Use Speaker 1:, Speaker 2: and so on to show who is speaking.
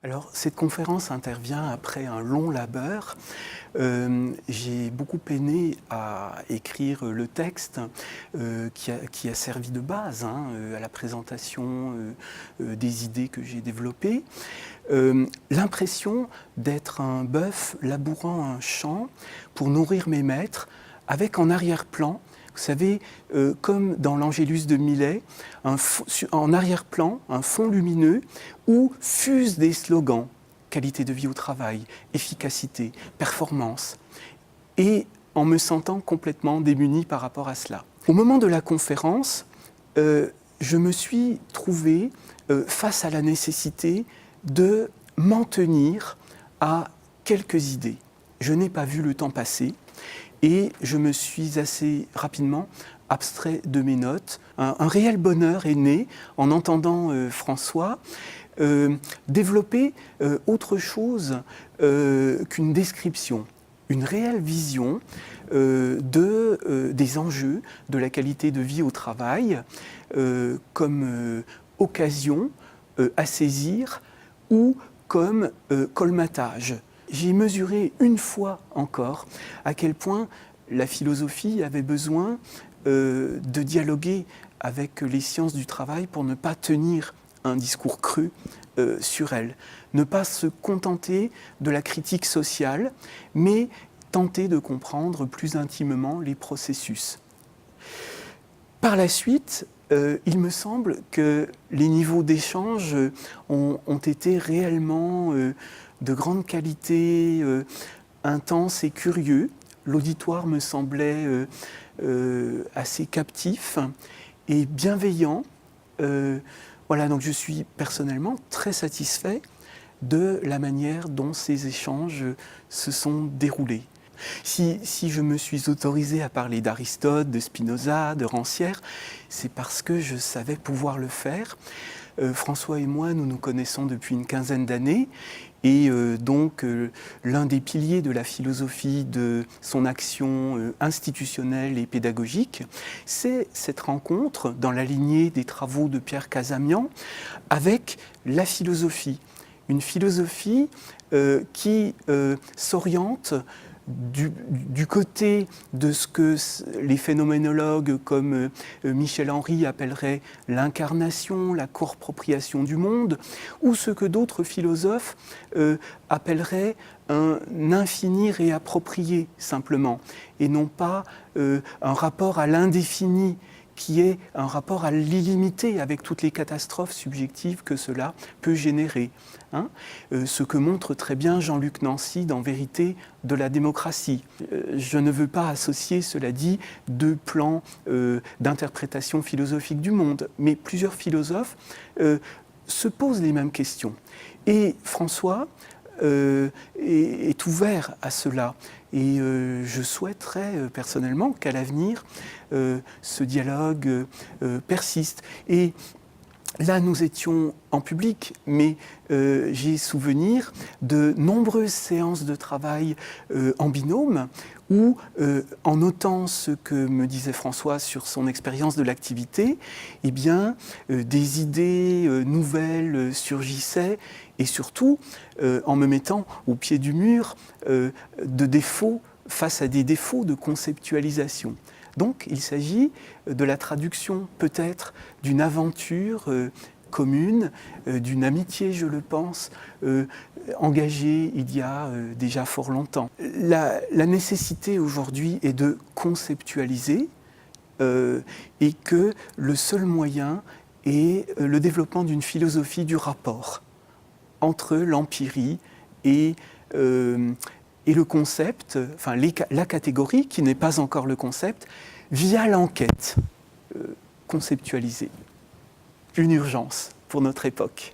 Speaker 1: Alors, cette conférence intervient après un long labeur. J'ai beaucoup peiné à écrire le texte qui a servi de base à la présentation des idées que j'ai développées. L'impression d'être un bœuf labourant un champ pour nourrir mes maîtres, avec en arrière-plan, vous savez, comme dans l'Angélus de Millet, en arrière-plan, un fond lumineux où fusent des slogans: qualité de vie au travail, efficacité, performance, et en me sentant complètement démuni par rapport à cela. Au moment de la conférence, je me suis trouvé face à la nécessité de m'en tenir à quelques idées. Je n'ai pas vu le temps passer et je me suis assez rapidement abstrait de mes notes. Un réel bonheur est né en entendant François développer autre chose qu'une description, une réelle vision des enjeux de la qualité de vie au travail comme occasion à saisir ou comme colmatage. J'ai mesuré une fois encore à quel point la philosophie avait besoin de dialoguer avec les sciences du travail pour ne pas tenir un discours cru sur elle, ne pas se contenter de la critique sociale, mais tenter de comprendre plus intimement les processus. Par la suite, il me semble que les niveaux d'échange ont été réellement de grande qualité, intenses et curieux. L'auditoire me semblait assez captif et bienveillant. Voilà, donc je suis personnellement très satisfait de la manière dont ces échanges se sont déroulés. Si je me suis autorisé à parler d'Aristote, de Spinoza, de Rancière, c'est parce que je savais pouvoir le faire. François et moi, nous nous connaissons depuis une quinzaine d'années et donc l'un des piliers de la philosophie de son action institutionnelle et pédagogique, c'est cette rencontre dans la lignée des travaux de Pierre Casamian avec la philosophie. Une philosophie qui s'oriente du côté de ce que les phénoménologues comme Michel Henry appelleraient l'incarnation, la corpropriation du monde, ou ce que d'autres philosophes appelleraient un infini réapproprié simplement, et non pas un rapport à l'indéfini, qui est un rapport à l'illimité avec toutes les catastrophes subjectives que cela peut générer. Ce que montre très bien Jean-Luc Nancy dans Vérité de la démocratie. Je ne veux pas associer, cela dit, deux plans d'interprétation philosophique du monde, mais plusieurs philosophes se posent les mêmes questions. Et François est ouvert à cela. Et je souhaiterais personnellement qu'à l'avenir, ce dialogue persiste. Et là, nous étions en public, mais j'ai souvenir de nombreuses séances de travail en binôme où, en notant ce que me disait François sur son expérience de l'activité, eh bien, des idées nouvelles surgissaient et surtout, en me mettant au pied du mur, de défauts face à des défauts de conceptualisation. Donc, il s'agit de la traduction peut-être d'une aventure commune, d'une amitié, je le pense, engagée il y a déjà fort longtemps. La nécessité aujourd'hui est de conceptualiser et que le seul moyen est le développement d'une philosophie du rapport entre l'empirie et le concept, enfin la catégorie qui n'est pas encore le concept, via l'enquête conceptualisée. Une urgence pour notre époque.